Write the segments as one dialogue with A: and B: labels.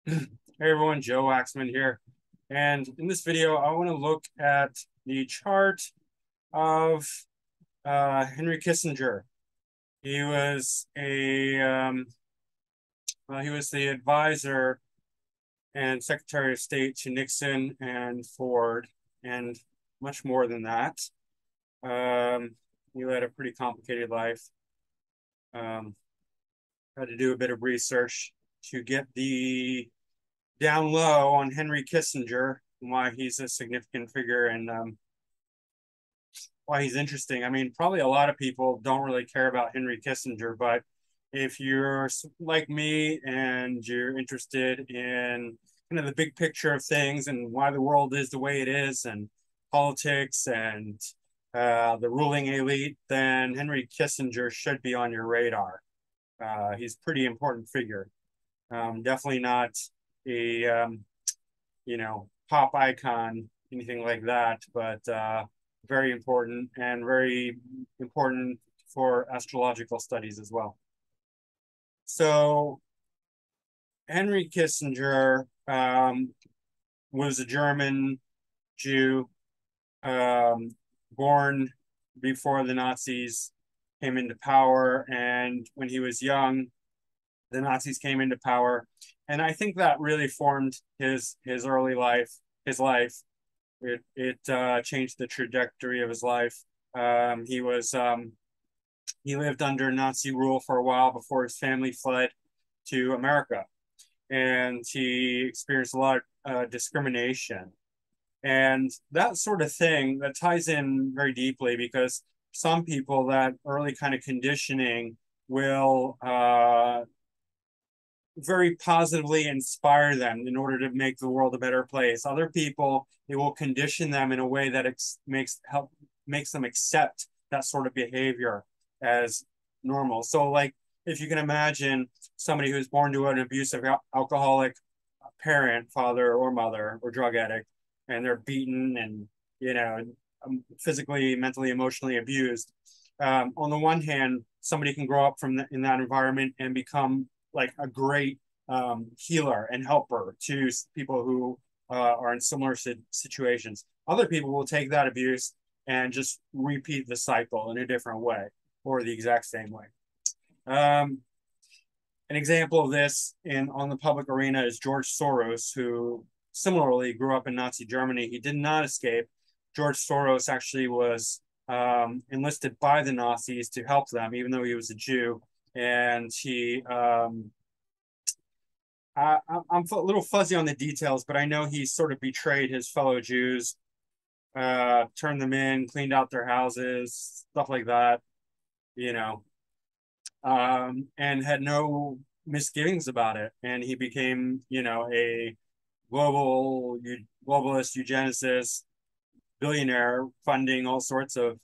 A: Hey everyone, Joe Waxman here. And in this video, I want to look at the chart of Henry Kissinger. He was he was the advisor and Secretary of State to Nixon and Ford, and much more than that. He led a pretty complicated life. Um, Had to do a bit of research to get the down low on Henry Kissinger and why he's a significant figure and why he's interesting. I mean, probably a lot of people don't really care about Henry Kissinger, but if you're like me and you're interested in kind of the big picture of things and why the world is the way it is and politics and the ruling elite, then Henry Kissinger should be on your radar. He's a pretty important figure. Definitely not a pop icon, anything like that, but very important and very important for astrological studies as well. So Henry Kissinger was a German Jew, born before the Nazis came into power, and when he was young, the Nazis came into power, and I think that really formed his early life, his life. It changed the trajectory of his life. He lived under Nazi rule for a while before his family fled to America, and he experienced a lot of discrimination and that sort of thing. That ties in very deeply because some people, that early kind of conditioning will very positively inspire them in order to make the world a better place. Other people, it will condition them in a way that makes them accept that sort of behavior as normal. So, like, if you can imagine somebody who's born to an abusive alcoholic parent, father or mother, or drug addict, and they're beaten and physically, mentally, emotionally abused. On the one hand, somebody can grow up in that environment and become like a great healer and helper to people who are in similar situations. Other people will take that abuse and just repeat the cycle in a different way or the exact same way. An example of this on the public arena is George Soros, who similarly grew up in Nazi Germany. He did not escape. George Soros actually was enlisted by the Nazis to help them, even though he was a Jew. And I'm a little fuzzy on the details, but I know he sort of betrayed his fellow Jews, turned them in, cleaned out their houses, stuff like that, you know, and had no misgivings about it. And he became, a globalist eugenicist, billionaire, funding all sorts of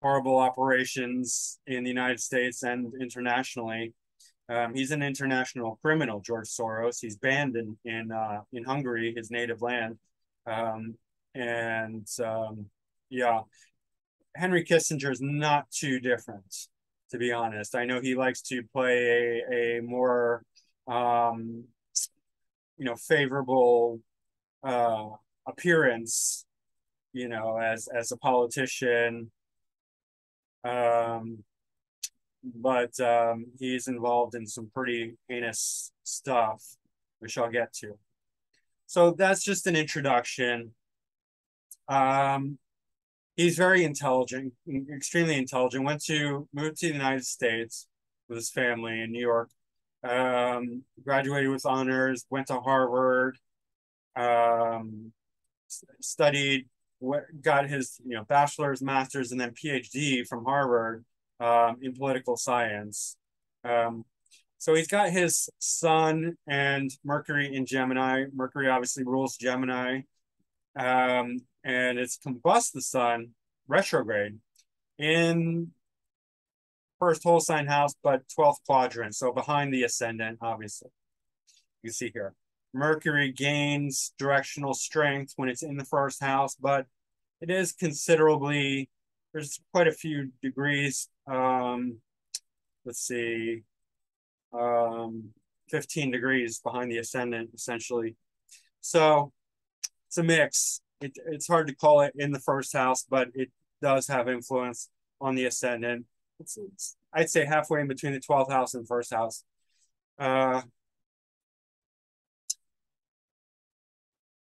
A: horrible operations in the United States and internationally. He's an international criminal, George Soros. He's banned in Hungary, his native land. And yeah, Henry Kissinger is not too different, to be honest. I know he likes to play a more favorable appearance, as a politician. Um, but he's involved in some pretty heinous stuff, which I'll get to. So that's just an introduction. He's very intelligent, extremely intelligent. Moved to the United States with his family in New York. Graduated with honors, went to Harvard, studied, got his bachelor's, master's, and then PhD from Harvard in political science. So he's got his sun and Mercury in Gemini. Mercury obviously rules Gemini, and it's combust the sun retrograde in first whole sign house, but 12th quadrant, so behind the ascendant, obviously. You can see here. Mercury gains directional strength when it's in the first house, but it is considerably, there's quite a few degrees. Let's see. 15 degrees behind the ascendant, essentially. So it's a mix. It's hard to call it in the first house, but it does have influence on the ascendant. It's I'd say halfway in between the 12th house and first house.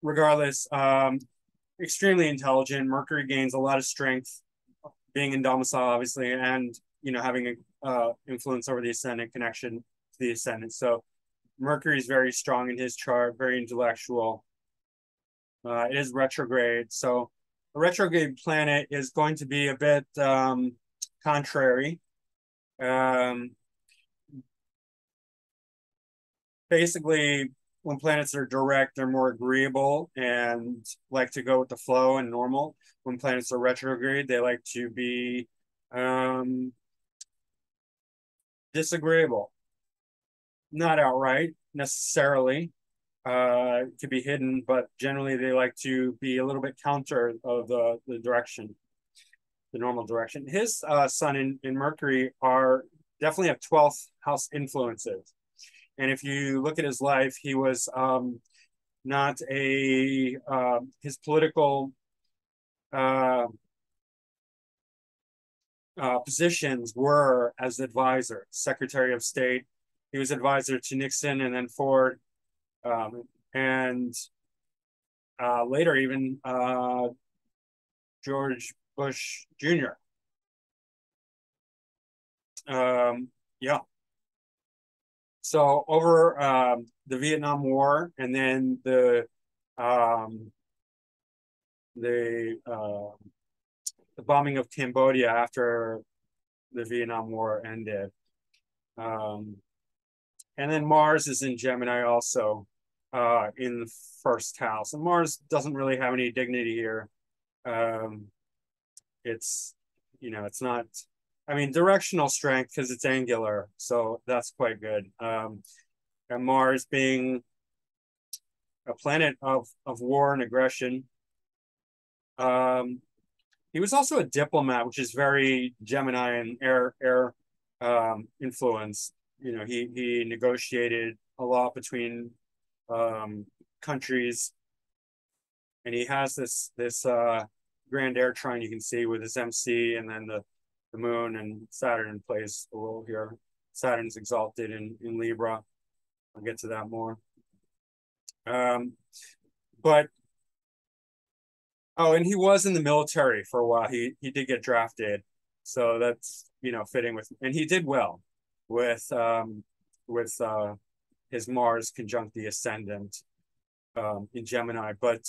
A: Regardless, extremely intelligent. Mercury gains a lot of strength being in domicile, obviously, and having a influence over the ascendant, connection to the ascendant. So Mercury is very strong in his chart, very intellectual. It is retrograde, so a retrograde planet is going to be a bit contrary. Basically, when planets are direct, they're more agreeable and like to go with the flow and normal. When planets are retrograde, they like to be disagreeable. Not outright, necessarily. To be hidden, but generally they like to be a little bit counter of the direction, the normal direction. His sun in Mercury are definitely have 12th house influences. And if you look at his life, he was not his political positions were as advisor, Secretary of State. He was advisor to Nixon and then Ford. And later even George Bush Jr. Yeah. So over the Vietnam War and then the bombing of Cambodia after the Vietnam War ended. And then Mars is in Gemini also in the first house. And Mars doesn't really have any dignity here. It's not, I mean, directional strength because it's angular. So that's quite good. And Mars being a planet of war and aggression. He was also a diplomat, which is very Gemini and air influence. He negotiated a lot between countries, and he has this grand air trine you can see with his MC, and then the moon and Saturn plays a role here. Saturn's exalted in Libra. I'll get to that more. And he was in the military for a while. He did get drafted, so that's fitting with, and he did well with his Mars conjunct the ascendant in Gemini. But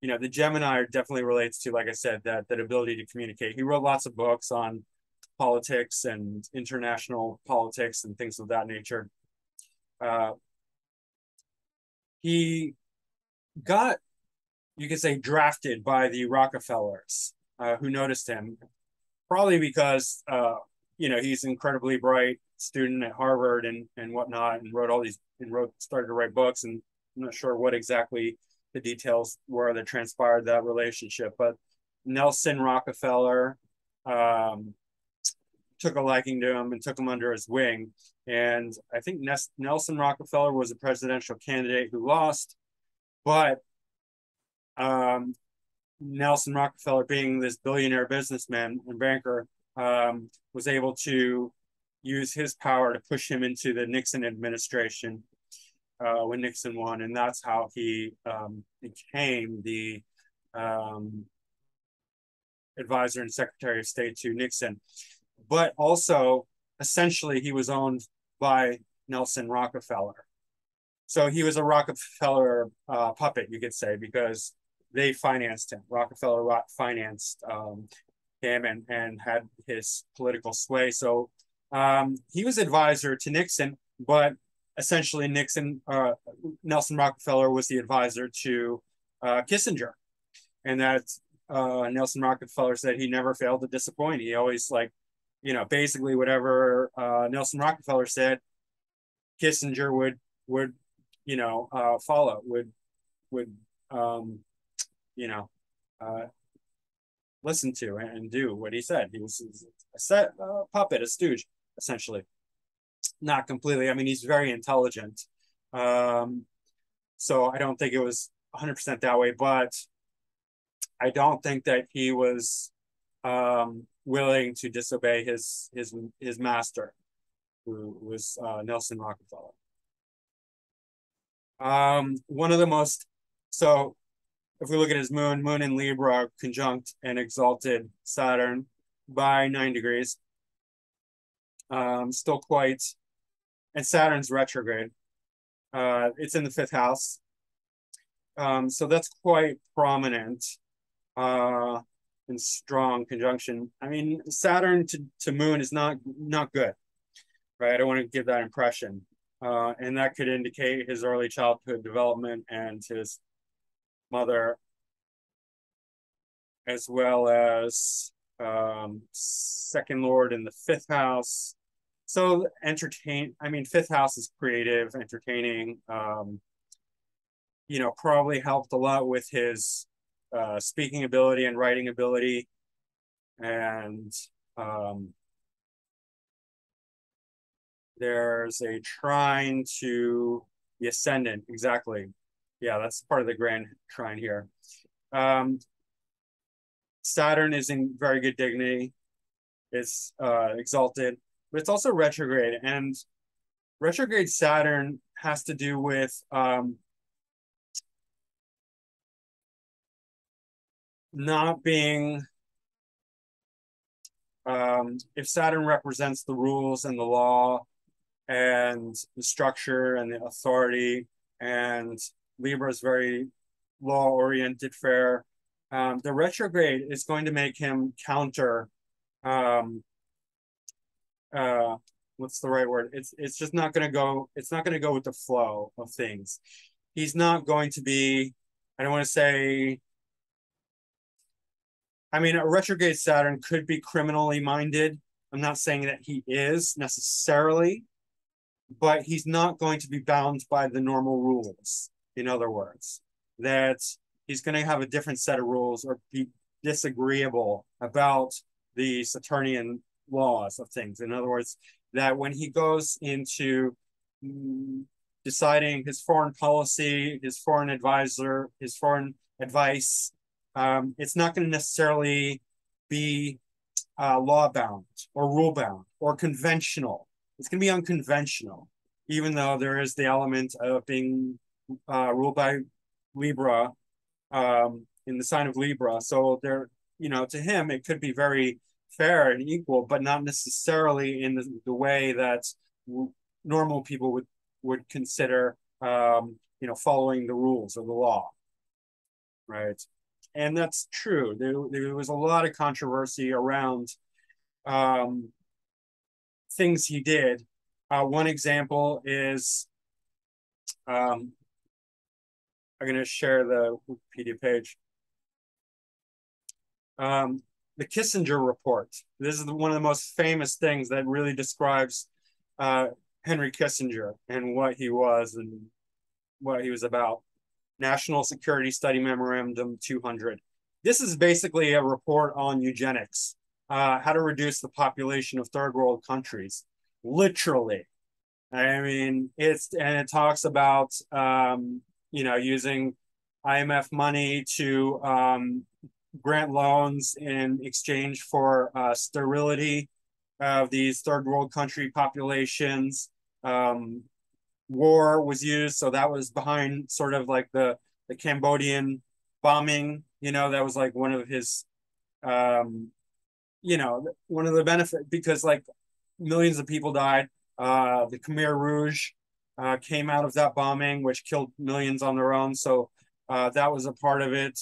A: the Gemini definitely relates to, like I said, that ability to communicate. He wrote lots of books on politics and international politics and things of that nature. He got, you could say, drafted by the Rockefellers, who noticed him, probably because he's an incredibly bright student at Harvard and whatnot, and started to write books. And I'm not sure what exactly the details were that transpired that relationship, but Nelson Rockefeller took a liking to him and took him under his wing. And I think Nelson Rockefeller was a presidential candidate who lost, but Nelson Rockefeller, being this billionaire businessman and banker, was able to use his power to push him into the Nixon administration when Nixon won, and that's how he became the advisor and Secretary of State to Nixon. But also, essentially, he was owned by Nelson Rockefeller. So he was a Rockefeller puppet, you could say, because they financed him. Rockefeller financed him and had his political sway. So he was advisor to Nixon, but essentially Nelson Rockefeller was the advisor to Kissinger. And that Nelson Rockefeller said he never failed to disappoint. He always basically whatever Nelson Rockefeller said, Kissinger would follow, would listen to and do what he said. He was a puppet, a stooge, essentially. Not completely. I mean, he's very intelligent So I don't think it was 100% that way, but I don't think that he was willing to disobey his master, who was Nelson Rockefeller. One of the most, so if we look at his moon in Libra conjunct and exalted Saturn by 9 degrees, still quite, and Saturn's retrograde. It's in the 5th house. So that's quite prominent in strong conjunction. I mean, Saturn to moon is not good, right? I don't want to give that impression. And that could indicate his early childhood development and his mother, as well as second lord in the 5th house. So I mean, 5th house is creative, entertaining, you know, probably helped a lot with his speaking ability and writing ability. And there's a trine to the ascendant. Exactly. Yeah, that's part of the grand trine here. Saturn is in very good dignity. It's exalted, but it's also retrograde. And retrograde Saturn has to do with not being, if Saturn represents the rules and the law and the structure and the authority, and Libra is very law-oriented, fair. The retrograde is going to make him counter, what's the right word? It's just not going to go, it's not going to go with the flow of things. He's not going to be, I don't want to say, I mean, a retrograde Saturn could be criminally minded. I'm not saying that he is necessarily, but he's not going to be bound by the normal rules. In other words, that he's going to have a different set of rules or be disagreeable about the Saturnian laws of things. In other words, that when he goes into deciding his foreign policy, his foreign advisor, his foreign advice, it's not going to necessarily be law bound or rule bound or conventional. It's going to be unconventional, even though there is the element of being ruled by Libra in the sign of Libra. So there, you know, to him, it could be very fair and equal, but not necessarily in the way that normal people would consider, you know, following the rules of the law, right? And that's true. There was a lot of controversy around things he did. One example is, I'm going to share the Wikipedia page. The Kissinger report. This is one of the most famous things that really describes Henry Kissinger and what he was and what he was about. National Security Study Memorandum 200. This is basically a report on eugenics, how to reduce the population of third world countries. Literally. I mean, it talks about, you know, using IMF money to grant loans in exchange for sterility of these third world country populations. War was used, so that was behind sort of like the Cambodian bombing. You know, that was like one of his, you know, one of the benefits, because like millions of people died. The Khmer Rouge came out of that bombing, which killed millions on their own. So that was a part of it.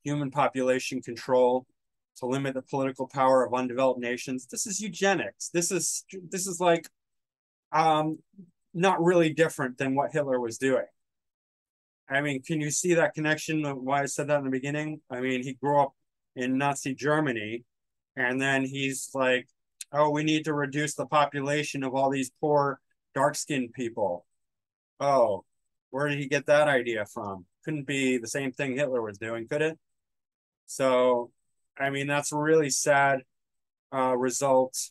A: Human population control to limit the political power of undeveloped nations. This is eugenics. This is like not really different than what Hitler was doing. I mean, can you see that connection of why I said that in the beginning? I mean, he grew up in Nazi Germany, and then he's like, oh, we need to reduce the population of all these poor, dark-skinned people. Oh, where did he get that idea from? Couldn't be the same thing Hitler was doing, could it? So, I mean, that's a really sad result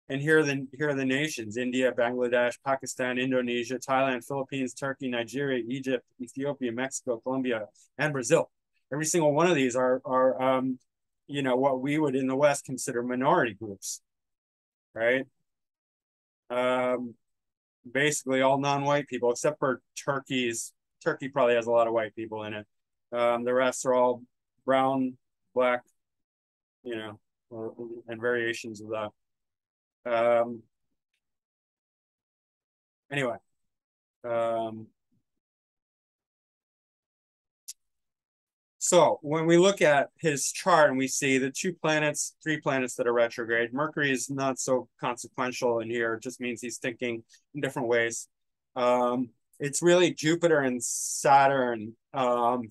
A: And here are the nations: India, Bangladesh, Pakistan, Indonesia, Thailand, Philippines, Turkey, Nigeria, Egypt, Ethiopia, Mexico, Colombia, and Brazil. Every single one of these are you know, what we would in the West consider minority groups, right? Um, Basically all non-white people, except for Turkey probably has a lot of white people in it. The rest are all brown, black, you know, and variations of that. Anyway, um, so when we look at his chart and we see the three planets that are retrograde, Mercury is not so consequential in here. It just means he's thinking in different ways. It's really Jupiter and Saturn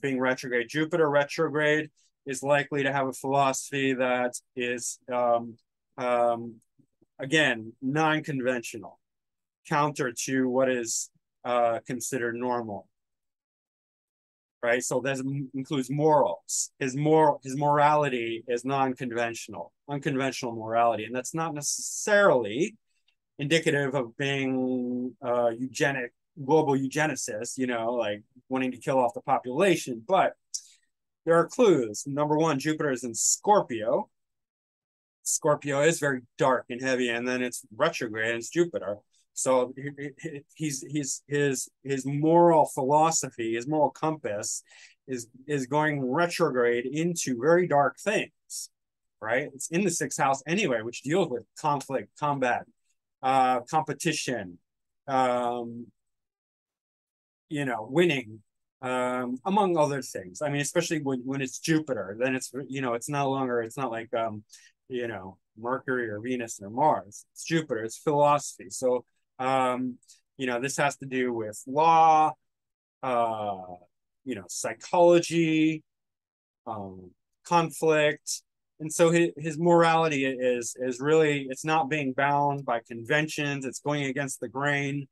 A: being retrograde. Jupiter retrograde is likely to have a philosophy that is, again, non-conventional, counter to what is considered normal. Right, so that includes morals. His morality is non-conventional, unconventional morality, and that's not necessarily indicative of being global eugenicist, you know, like wanting to kill off the population. But there are clues. Number one, Jupiter is in Scorpio. Scorpio is very dark and heavy, and then it's retrograde. It's Jupiter. So his moral philosophy, his moral compass, is going retrograde into very dark things, right? It's in the sixth house anyway, which deals with conflict, combat, competition, you know, winning, among other things. I mean, especially when it's Jupiter, then it's, you know, it's not like you know, Mercury or Venus or Mars. It's Jupiter. It's philosophy. So you know, this has to do with law, you know, psychology, conflict. And so his morality is really, it's not being bound by conventions. It's going against the grain.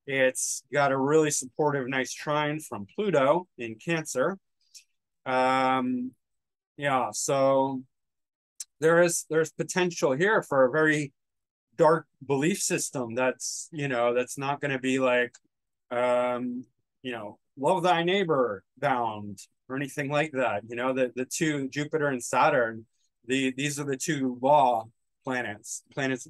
A: It's got a really supportive, nice trine from Pluto in Cancer. Yeah, so there's potential here for a very dark belief system that's, you know, that's not going to be like, you know, love thy neighbor bound or anything like that. You know, the two, Jupiter and Saturn, these are the two law planets.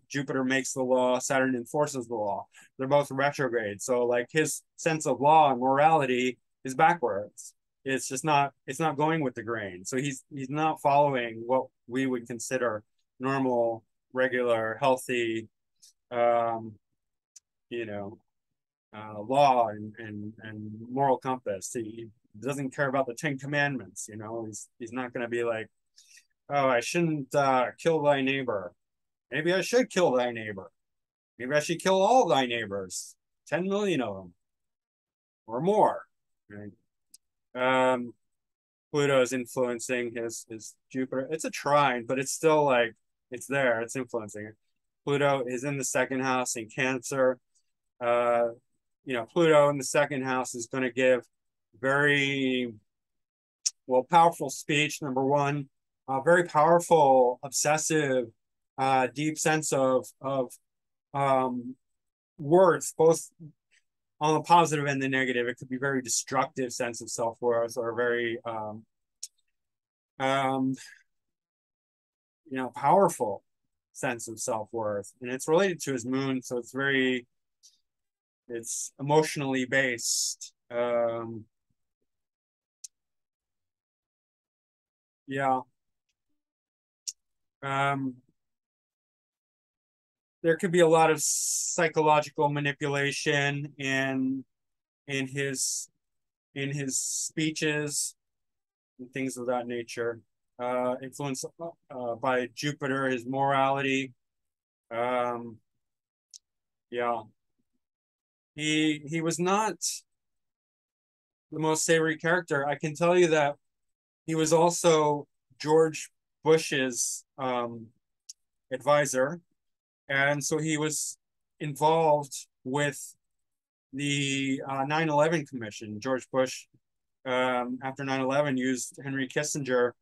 A: Jupiter makes the law, Saturn enforces the law. They're both retrograde. So like his sense of law and morality is backwards. It's just not, it's not going with the grain. So he's not following what we would consider normal, regular, healthy, you know, law and moral compass. He doesn't care about the Ten Commandments. You know, he's not going to be like, oh, I shouldn't kill thy neighbor. Maybe I should kill thy neighbor. Maybe I should kill all thy neighbors, 10 million of them or more. Right? Pluto is influencing his Jupiter. It's a trine, but it's still like, it's there. It's influencing it. Pluto is in the second house in Cancer. You know, Pluto in the second house is going to give very, well, powerful speech, number one. Very powerful, obsessive, deep sense of worth, both on the positive and the negative. It could be very destructive sense of self-worth, or very you know, powerful sense of self-worth. And it's related to his moon, so it's emotionally based. Yeah. There could be a lot of psychological manipulation in his speeches and things of that nature. Influenced by Jupiter, his morality. Yeah, he was not the most savory character. I can tell you that he was also George Bush's advisor, and so he was involved with the 9/11 Commission. George Bush, after 9/11, used Henry Kissinger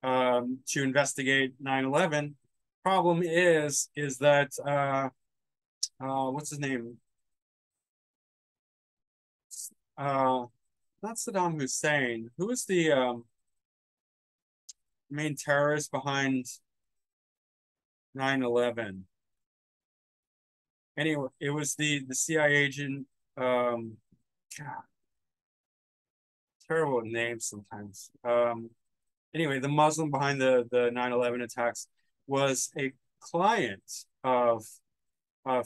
A: to investigate 9/11, problem is that what's his name? Not Saddam Hussein. Who is the main terrorist behind 9/11? Anyway, it was the CIA agent. God, terrible names sometimes. Anyway, the Muslim behind the 9/11 attacks was a client of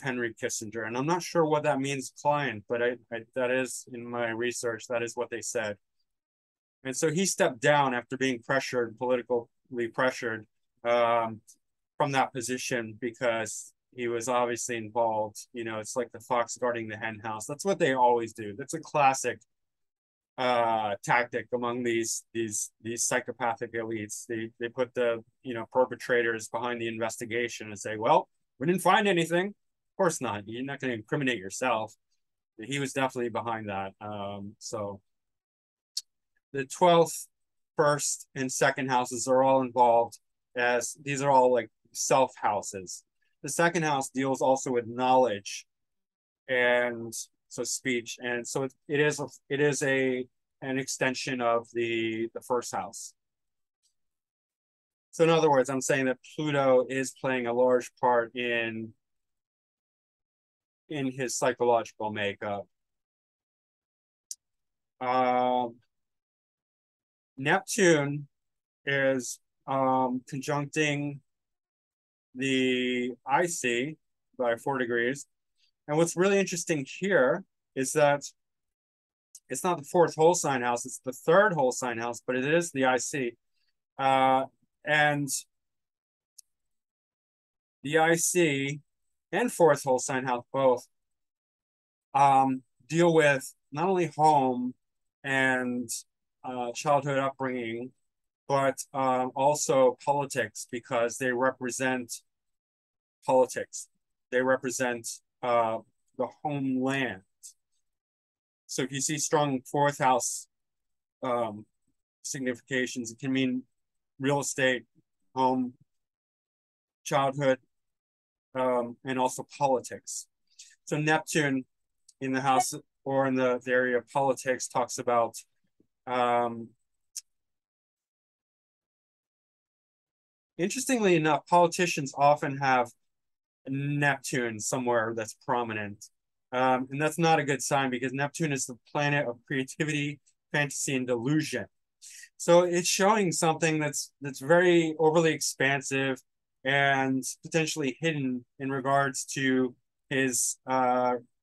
A: Henry Kissinger, and I'm not sure what that means, client, but that is in my research. That is what they said. And so he stepped down after being pressured, politically pressured, from that position because he was obviously involved. You know, it's like the fox guarding the hen house. That's what they always do. That's a classic tactic among these psychopathic elites. They put the perpetrators behind the investigation and say, well, we didn't find anything. Of course not. You're not going to incriminate yourself. He was definitely behind that. So the 12th, 1st, and 2nd houses are all involved, as these are all like self houses. The 2nd house deals also with knowledge and so speech, and so it is an extension of the 1st house. So in other words, I'm saying that Pluto is playing a large part in his psychological makeup. Neptune is conjuncting the IC by 4 degrees. And what's really interesting here is that it's not the 4th whole sign house, it's the 3rd whole sign house, but it is the IC. And the IC and 4th whole sign house both deal with not only home and childhood upbringing, but also politics, because they represent politics. They represent the homeland. So if you see strong 4th house significations, it can mean real estate, home, childhood, and also politics. So Neptune in the house or in the area of politics talks about interestingly enough, politicians often have Neptune somewhere that's prominent. And that's not a good sign, because Neptune is the planet of creativity, fantasy, and delusion. So it's showing something that's very overly expansive and potentially hidden in regards to his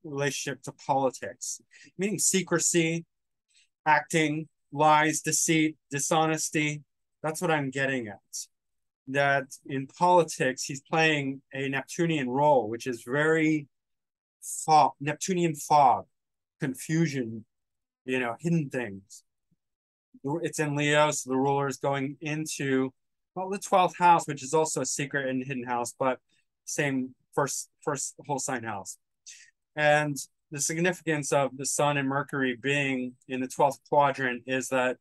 A: relationship to politics, meaning secrecy, acting, lies, deceit, dishonesty. That's what I'm getting at. That in politics, he's playing a Neptunian role, which is very Neptunian fog, confusion, hidden things. It's in Leo, so the ruler is going into, well, the 12th house, which is also a secret and hidden house, but same first whole sign house. And the significance of the Sun and Mercury being in the 12th quadrant is that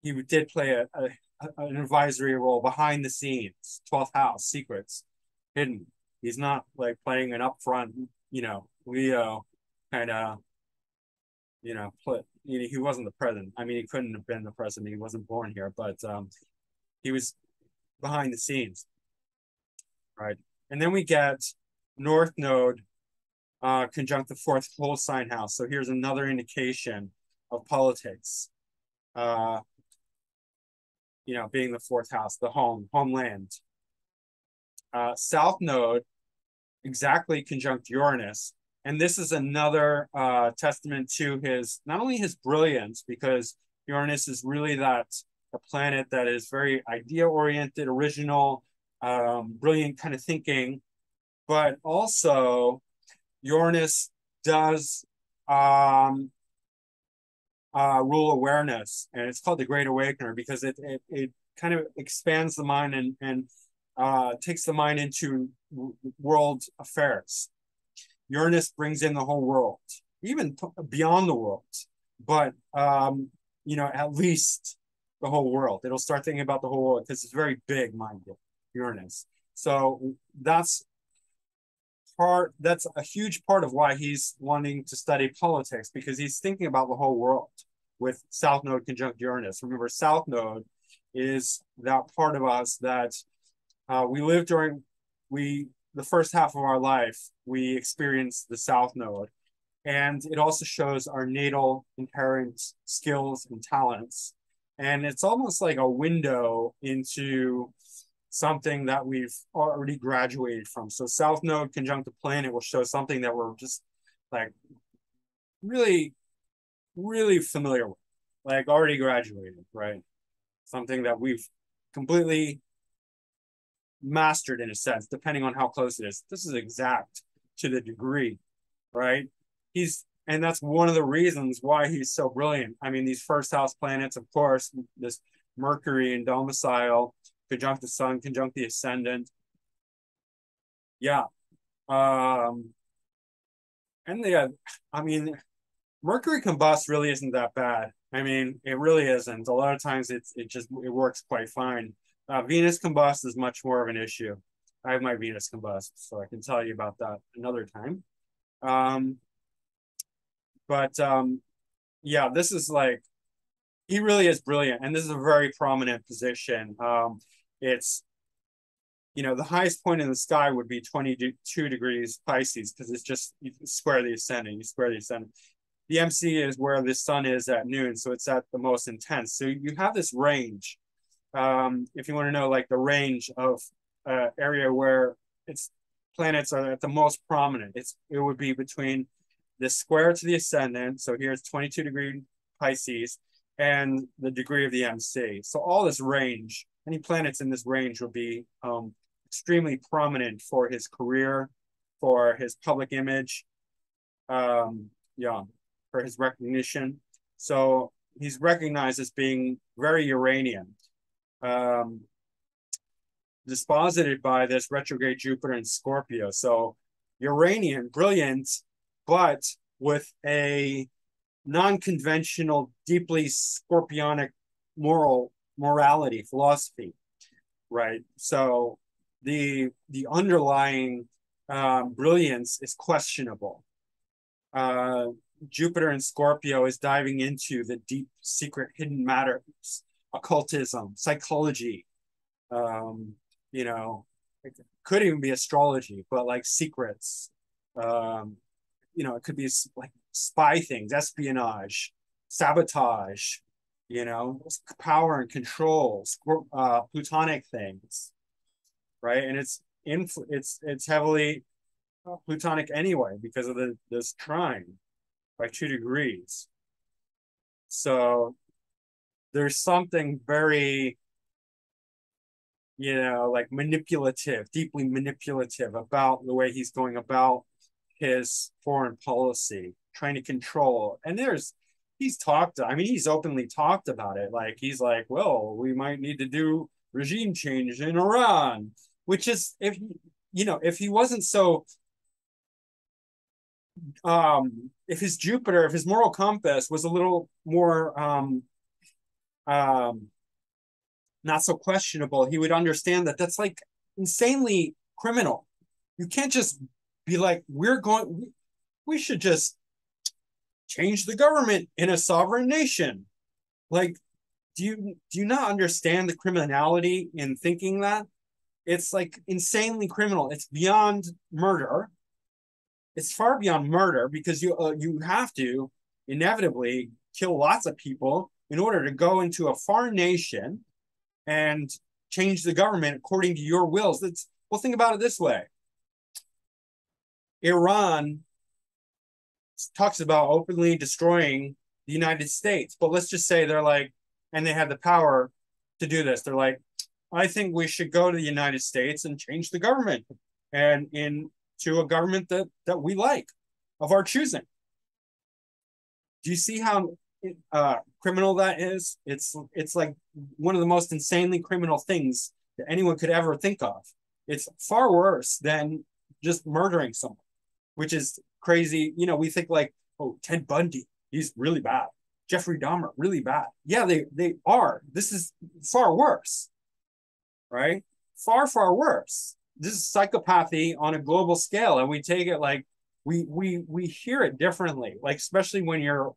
A: he did play an advisory role behind the scenes, 12th house, secrets, hidden. He's not like playing an upfront, Leo kind of, he wasn't the president. I mean, he couldn't have been the president. He wasn't born here, but he was behind the scenes, right? And then we get North Node conjunct the 4th whole sign house. So here's another indication of politics. Being the 4th house, the homeland. South Node exactly conjunct Uranus. And this is another testament to not only his brilliance, because Uranus is really a planet that is very idea-oriented, original, brilliant kind of thinking, but also Uranus does rule awareness, and it's called the Great Awakener, because it kind of expands the mind and takes the mind into world affairs. Uranus brings in the whole world, even beyond the world, but at least the whole world. It'll start thinking about the whole world, because it's very big minded, Uranus. So that's a huge part of why he's wanting to study politics, because he's thinking about the whole world with South Node conjunct Uranus. Remember, South Node is that part of us that we live during the first half of our life, we experience the South Node. And it also shows our natal inherent skills and talents. And it's almost like a window into something that we've already graduated from. So South Node conjunct the planet will show something that we're just like really, really familiar with, like already graduated, right? Something that we've completely mastered in a sense, depending on how close it is. This is exact to the degree, right? And that's one of the reasons why he's so brilliant. I mean, these first house planets, of course, this Mercury in domicile, conjunct the sun, conjunct the ascendant. Yeah. And I mean, Mercury combust really isn't that bad. I mean, it really isn't. A lot of times it works quite fine. Venus combust is much more of an issue. I have my Venus combust, so I can tell you about that another time. Yeah, this is like, he really is brilliant. And this is a very prominent position. It's, the highest point in the sky would be 22 degrees Pisces, because it's just, you square the ascendant, The MC is where the sun is at noon, so it's at the most intense. So you have this range. If you want to know, like, the range of area where its planets are at the most prominent, it would be between the square to the ascendant. So here's 22 degree Pisces and the degree of the MC. So all this range, any planets in this range would be extremely prominent for his career, for his public image, for his recognition. So he's recognized as being very Uranian, disposited by this retrograde Jupiter in Scorpio. So Uranian, brilliant, but with a non-conventional, deeply scorpionic morality, philosophy, right? So the underlying brilliance is questionable. Jupiter in Scorpio is diving into the deep, secret, hidden matters, occultism, psychology. It could even be astrology, but like secrets. It could be like spy things, espionage, sabotage, power and control, plutonic things, right? And it's heavily plutonic anyway because of this trine by 2 degrees. So there's something very, like manipulative, deeply manipulative about the way he's going about his foreign policy, trying to control. And he's openly talked about it. Like, he's like, well, we might need to do regime change in Iran, which is, if he wasn't so, if his moral compass was a little more, not so questionable, he would understand that that's like insanely criminal. You can't just be like, we should just change the government in a sovereign nation. Like, do you not understand the criminality in thinking that? It's like insanely criminal. It's beyond murder. It's far beyond murder, because you have to inevitably kill lots of people in order to go into a foreign nation and change the government according to your wills. Well, think about it this way. Iran talks about openly destroying the United States, but let's just say they're like, and they have the power to do this. They're like, I think we should go to the United States and change the government and into a government that we like, of our choosing. Do you see how criminal that is? It's like one of the most insanely criminal things that anyone could ever think of. It's far worse than just murdering someone, which is crazy. We think like, oh, Ted Bundy, he's really bad. Jeffrey Dahmer, really bad. Yeah, they are. This is far worse, right? Far, far worse. this is psychopathy on a global scale, and we take it like we hear it differently. Like especially when you're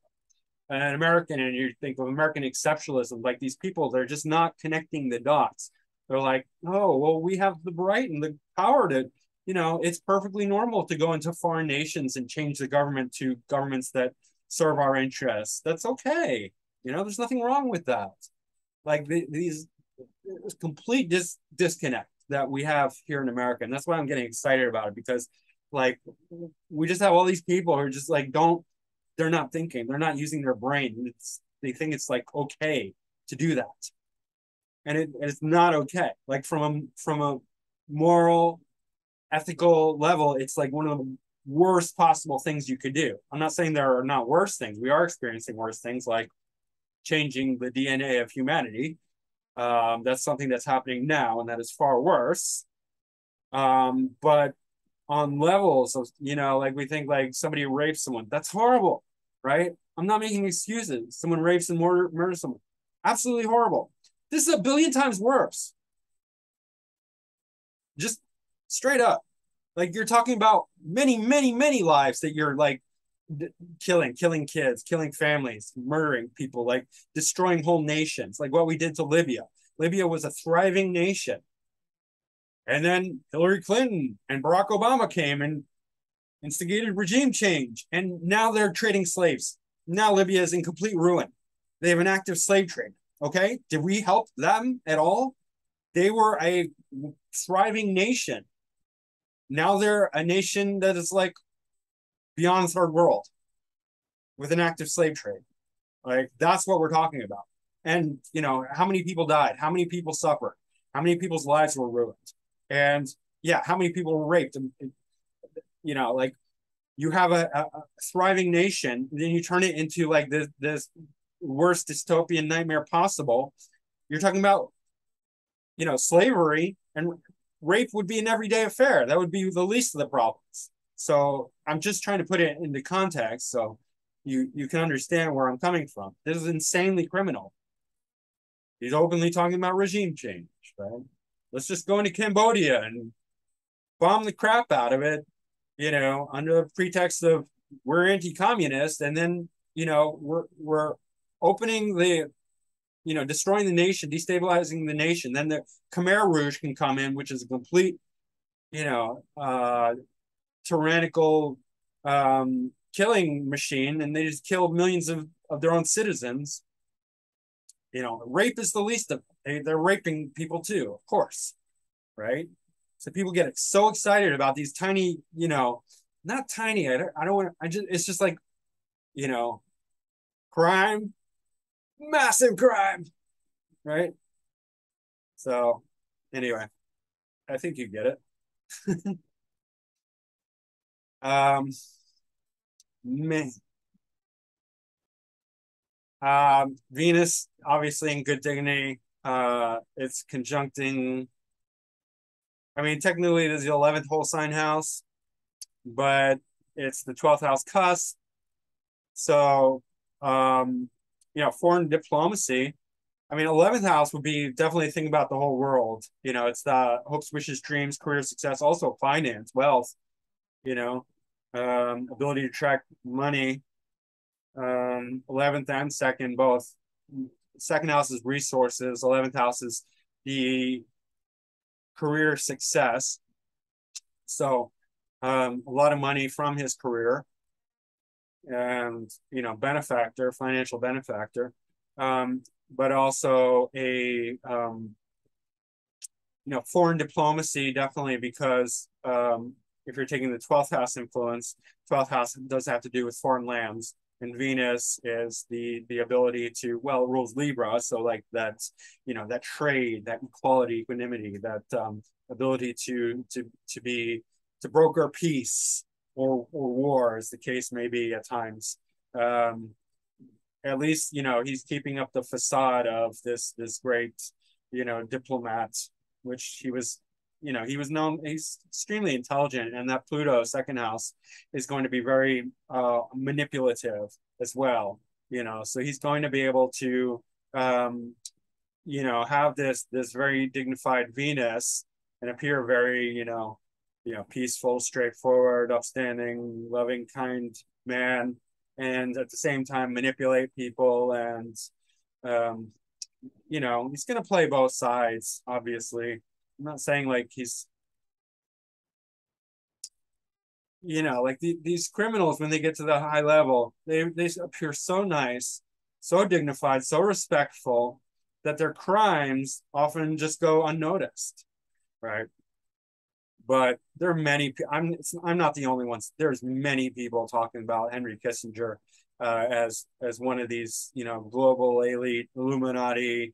A: an American and you think of American exceptionalism, like these people, they're just not connecting the dots. They're like, oh, well, we have the right and the power to, it's perfectly normal to go into foreign nations and change the government to governments that serve our interests. That's okay. There's nothing wrong with that. Like these complete disconnect that we have here in America. And that's why I'm getting excited about it, because like we just have all these people who are just like, they're not thinking, they're not using their brain. They think it's like okay to do that. And it's not okay. Like from a moral, ethical level, it's like one of the worst possible things you could do. I'm not saying there are not worse things. We are experiencing worse things, like changing the DNA of humanity. That's something that's happening now, and that is far worse. But on levels of, like we think like somebody rapes someone, that's horrible, right? I'm not making excuses. Someone rapes and murders someone, absolutely horrible. This is a billion times worse. Just straight up. Like you're talking about many, many, many lives that you're like killing kids, killing families, murdering people, like destroying whole nations, like what we did to Libya. Libya was a thriving nation. And then Hillary Clinton and Barack Obama came and instigated regime change. And now they're trading slaves. Now Libya is in complete ruin. They have an active slave trade. Okay. Did we help them at all? They were a thriving nation. Now they're a nation that is like beyond third world with an active slave trade. Like that's what we're talking about. And how many people died? How many people suffered? How many people's lives were ruined? And yeah, how many people were raped? And like you have a thriving nation, then you turn it into like this worst dystopian nightmare possible. You're talking about slavery, and rape would be an everyday affair. That would be the least of the problems. So I'm just trying to put it into context so you can understand where I'm coming from. This is insanely criminal. He's openly talking about regime change, right? Let's just go into Cambodia and bomb the crap out of it, under the pretext of we're anti-communist, and then we're opening the destroying the nation, destabilizing the nation. Then the Khmer Rouge can come in, which is a complete tyrannical killing machine, and they just kill millions of their own citizens. Rape is the least of it. They're raping people too, of course, right? So people get so excited about these tiny, not tiny. I don't want. It's just like, crime, massive crime, right? So, anyway, I think you get it. Man. Venus, obviously in good dignity. It's conjuncting. I mean, technically it is the 11th whole sign house, but it's the 12th house cusp. So, foreign diplomacy. I mean, 11th house would be definitely thinking about the whole world. It's the hopes, wishes, dreams, career success, also finance, wealth, ability to track money. 11th and second, both. Second house is resources. 11th house is the career success. So a lot of money from his career, and benefactor, financial benefactor, but also a foreign diplomacy, definitely, because if you're taking the 12th house influence, 12th house does have to do with foreign lands. And Venus is the ability to, well, it rules Libra, so like that's that trade, that equality, equanimity, that ability to broker peace or war, as the case may be at times. At least he's keeping up the facade of this great diplomat, which he was. He was known, he's extremely intelligent, and that Pluto second house is going to be very manipulative as well. So he's going to be able to have this very dignified Venus and appear very, peaceful, straightforward, upstanding, loving, kind man, and at the same time manipulate people. And um, he's going to play both sides, obviously. I'm not saying like he's, like these criminals, when they get to the high level, they appear so nice, so dignified, so respectful, that their crimes often just go unnoticed, right? But there are many. I'm not the only one. There's many people talking about Henry Kissinger as one of these, global elite Illuminati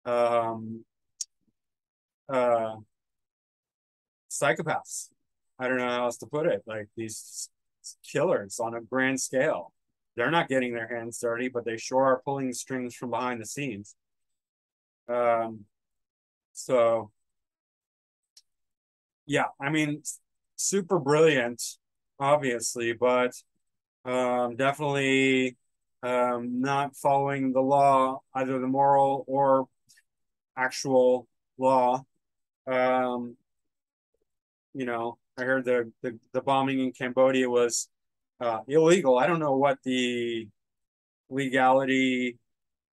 A: um, uh, psychopaths. I don't know how else to put it. Like these killers on a grand scale. They're not getting their hands dirty, but they sure are pulling strings from behind the scenes. Um, so yeah, I mean, super brilliant, obviously, but definitely not following the law, either the moral or actual law. Um, I heard the bombing in Cambodia was illegal. I don't know what the legality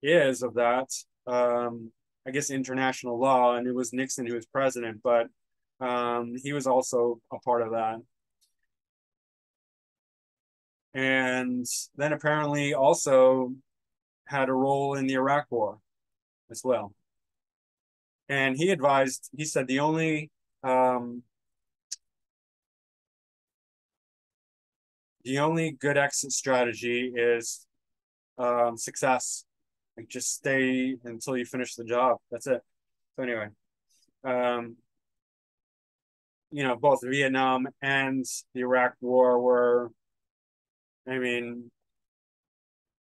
A: is of that. I guess international law, and it was Nixon who was president, but he was also a part of that. And then apparently also had a role in the Iraq War as well. And he said the only good exit strategy is success. Like just stay until you finish the job. That's it. So anyway, um, both Vietnam and the Iraq War were, I mean,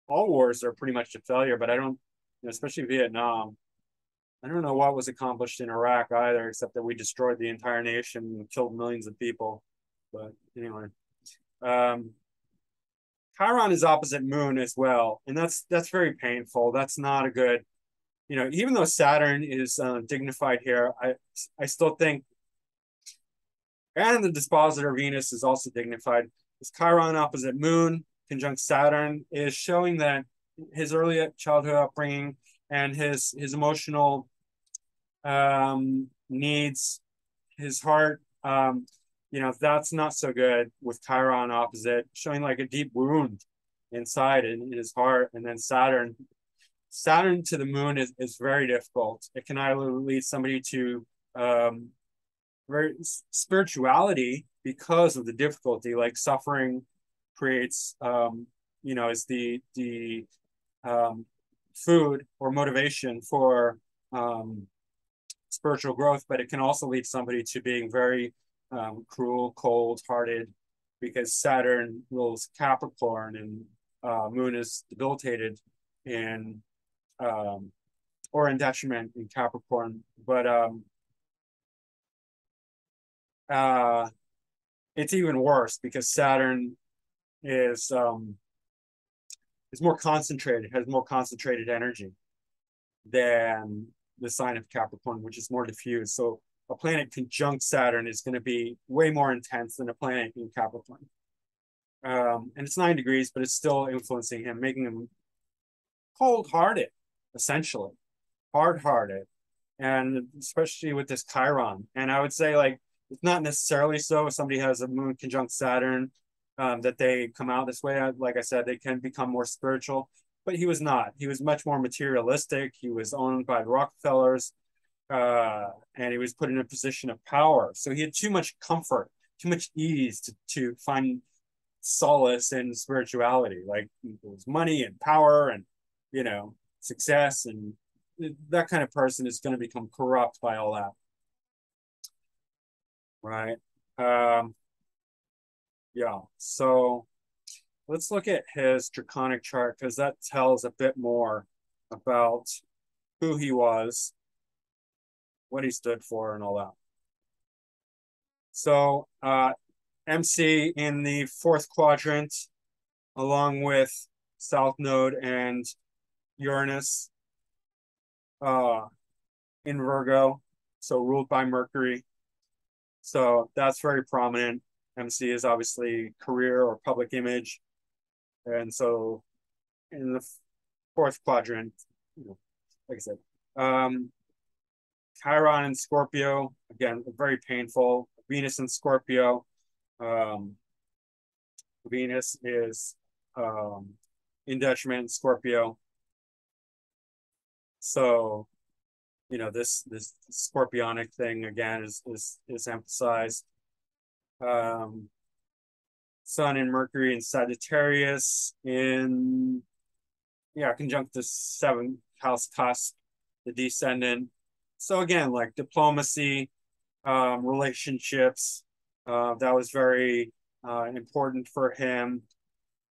A: all wars are pretty much a failure, but I don't, especially Vietnam, I don't know what was accomplished in Iraq either, except that we destroyed the entire nation and killed millions of people. But anyway, um, Chiron is opposite Moon as well, and that's very painful. That's not a good, even though Saturn is dignified here, I still think, and the dispositor Venus is also dignified. This Chiron opposite Moon conjunct Saturn is showing that his early childhood upbringing and his emotional needs, his heart, that's not so good with Chiron opposite, showing like a deep wound inside in his heart. And then Saturn to the Moon is very difficult. It can either lead somebody to very spirituality because of the difficulty, like suffering creates, is the food or motivation for spiritual growth, but it can also lead somebody to being very cruel, cold-hearted, because Saturn rules Capricorn and Moon is debilitated in or in detriment in Capricorn. But it's even worse because Saturn is more concentrated, has more concentrated energy than the sign of Capricorn, which is more diffuse. So a planet conjunct Saturn is going to be way more intense than a planet in Capricorn. And it's 9 degrees, but it's still influencing him, making him cold-hearted, essentially, hard-hearted, and especially with this Chiron. And I would say, like, it's not necessarily so if somebody has a Moon conjunct Saturn that they come out this way. Like I said, they can become more spiritual, but he was not. He was much more materialistic. He was owned by the Rockefellers, and he was put in a position of power. So he had too much comfort, too much ease to find solace in spirituality. Like it was money and power and, success, and that kind of person is going to become corrupt by all that. Right. Yeah. So let's look at his Draconic chart because that tells a bit more about who he was, what he stood for, and all that. So MC in the 4th quadrant, along with South Node and Uranus in Virgo. so ruled by Mercury. So that's very prominent. MC is obviously career or public image. And so in the fourth quadrant, like I said, Chiron and Scorpio, again, very painful. Venus and Scorpio. Venus is in detriment Scorpio. So, this scorpionic thing again is emphasized. Sun and Mercury in Sagittarius in conjunct the seventh house cusp, the descendant. So again, like diplomacy, relationships, that was very important for him.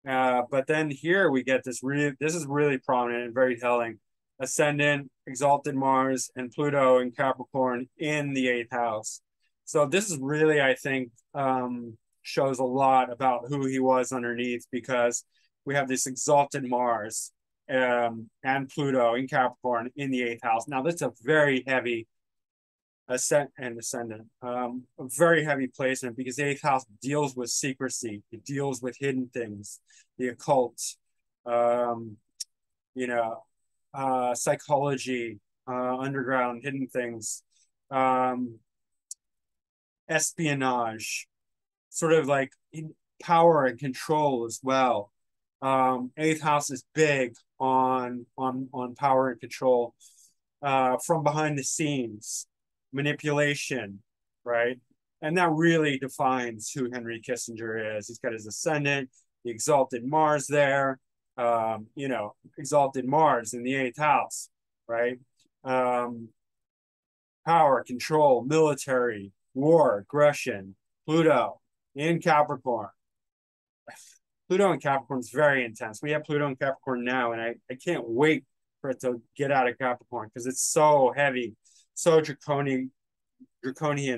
A: But then here we get this is really prominent and very telling. Ascendant, exalted Mars, and Pluto in Capricorn in the 8th house. So this is really, I think, shows a lot about who he was underneath, because we have this exalted Mars and Pluto in Capricorn in the 8th house. Now, that's a very heavy ascendant, a very heavy placement, because the 8th house deals with secrecy. It deals with hidden things, the occult, psychology, underground hidden things, espionage, sort of like power and control as well. 8th house is big on power and control, from behind the scenes, manipulation, right? And that really defines who Henry Kissinger is. He's got his ascendant, the exalted Mars there, exalted Mars in the 8th house, right? Power, control, military, war, aggression, Pluto in Capricorn. Pluto in Capricorn is very intense. We have Pluto in Capricorn now, and I can't wait for it to get out of Capricorn, because it's so heavy, so draconian,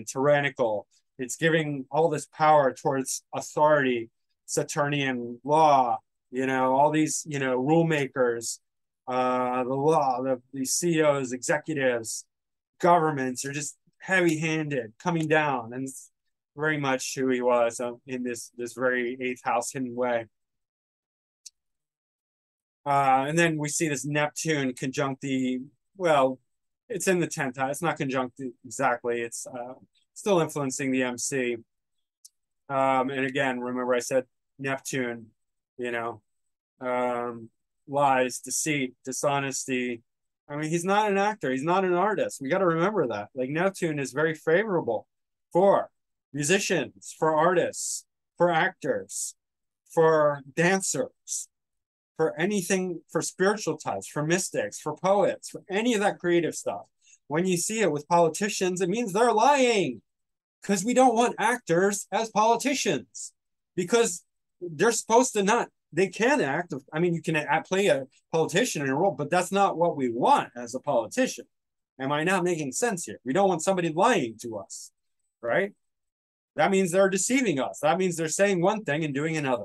A: tyrannical. It's giving all this power towards authority, Saturnian law, all these, rule makers, the law, these CEOs, executives, governments are just heavy-handed, coming down, and it's very much who he was in this very 8th house hidden way. And then we see this Neptune conjunct it's in the 10th house. It's not conjunct exactly. It's still influencing the MC. And again, remember I said Neptune, lies, deceit, dishonesty. I mean, he's not an actor. He's not an artist. We got to remember that. Like, Neptune is very favorable for musicians, for artists, for actors, for dancers, for anything, for spiritual types, for mystics, for poets, for any of that creative stuff. When you see it with politicians, it means they're lying, because we don't want actors as politicians, because they're supposed to not, they can act. I mean, you can play a politician in a role, but that's not what we want as a politician. Am I not making sense here? We don't want somebody lying to us, right? That means they're deceiving us. That means they're saying one thing and doing another,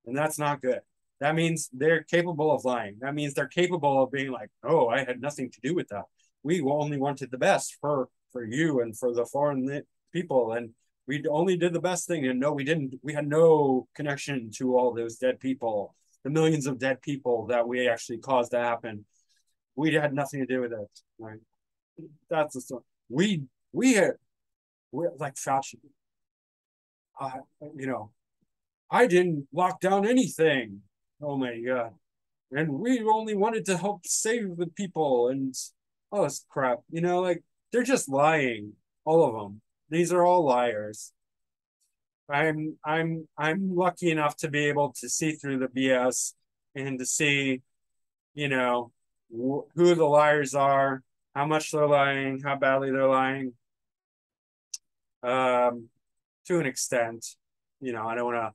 A: and that's not good. That means they're capable of lying. That means they're capable of being like, oh, I had nothing to do with that. We only wanted the best for you and for the foreign people, and we only did the best thing. And no, we didn't. We had no connection to all those dead people, the millions of dead people that we actually caused to happen. We had nothing to do with it. Right? That's the story. We're like Fauci. I didn't lock down anything. Oh my God. And we only wanted to help save the people and all this crap. Like, they're just lying. All of them. These are all liars. I'm lucky enough to be able to see through the BS and to see, who the liars are, how much they're lying, how badly they're lying. To an extent, I don't want to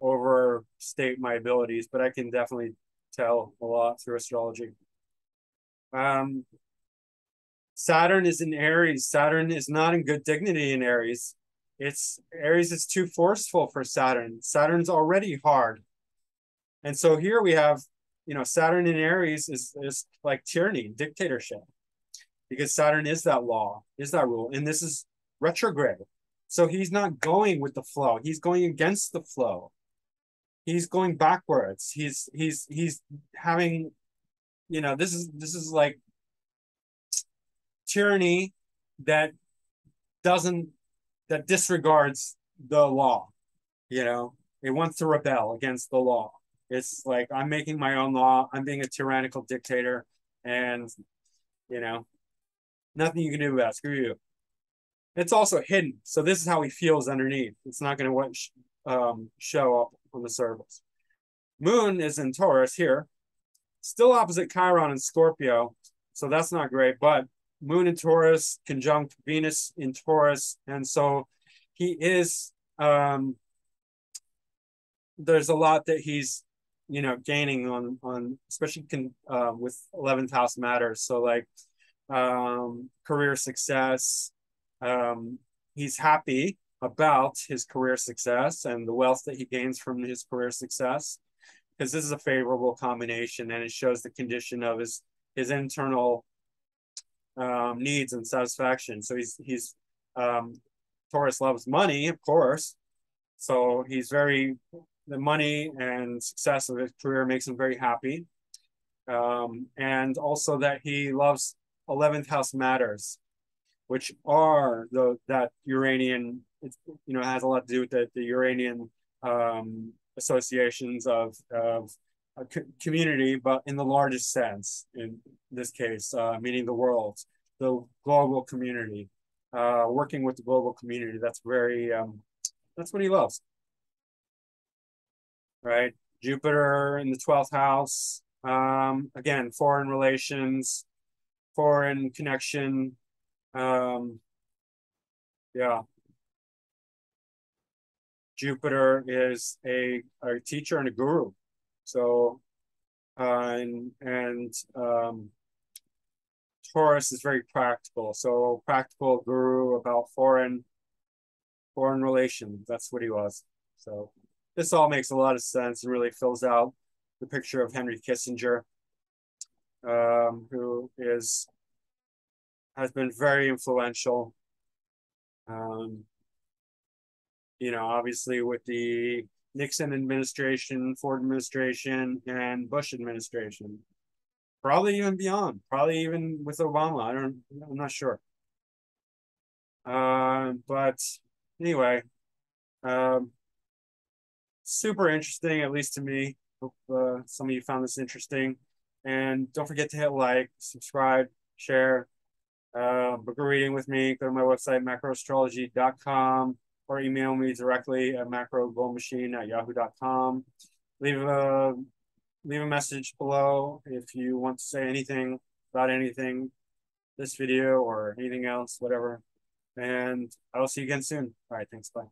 A: overstate my abilities, but I can definitely tell a lot through astrology. Saturn is in Aries. Saturn is not in good dignity in Aries. Aries is too forceful for Saturn. Saturn's already hard. And so here we have, Saturn in Aries is like tyranny, dictatorship. because Saturn is that law, is that rule, and this is retrograde. So he's not going with the flow. He's going against the flow. He's going backwards. He's having, you know, this is like tyranny that doesn't that disregards the law. You know, it wants to rebel against the law. It's like, I'm making my own law. I'm being a tyrannical dictator, and you know, nothing you can do about it. Screw you. It's also hidden, so this is how he feels underneath. It's not going to show up on the surface. Moon is in Taurus here, still opposite Chiron and Scorpio, so that's not great. But Moon in Taurus conjunct Venus in Taurus, and so he is. There's a lot that he's, you know, gaining on especially with 11th house matters. So like career success. He's happy about his career success and the wealth that he gains from his career success, because this is a favorable combination, and it shows the condition of his internal needs and satisfaction. So he's Taurus loves money, of course. So the money and success of his career makes him very happy. And also that he loves 11th house matters, which are that Uranian, you know, has a lot to do with the Uranian associations of a community, but in the largest sense, in this case, meaning the world, the global community, working with the global community. That's that's what he loves, right? Jupiter in the 12th house. Again, foreign relations, foreign connection. Yeah. Jupiter is a teacher and a guru. So, Taurus is very practical. So practical guru about foreign relations. That's what he was. So this all makes a lot of sense and really fills out the picture of Henry Kissinger, who has been very influential. You know, obviously with the Nixon administration, Ford administration, and Bush administration, probably even beyond, probably even with Obama. I'm not sure. But anyway, super interesting, at least to me. Hope some of you found this interesting. And don't forget to hit like, subscribe, share, book a reading with me. Go to my website, macroastrology.com, or email me directly at macrogoalmachine@yahoo.com. Leave a message below if you want to say anything about anything, this video or anything else, whatever. And I will see you again soon. All right, thanks, bye.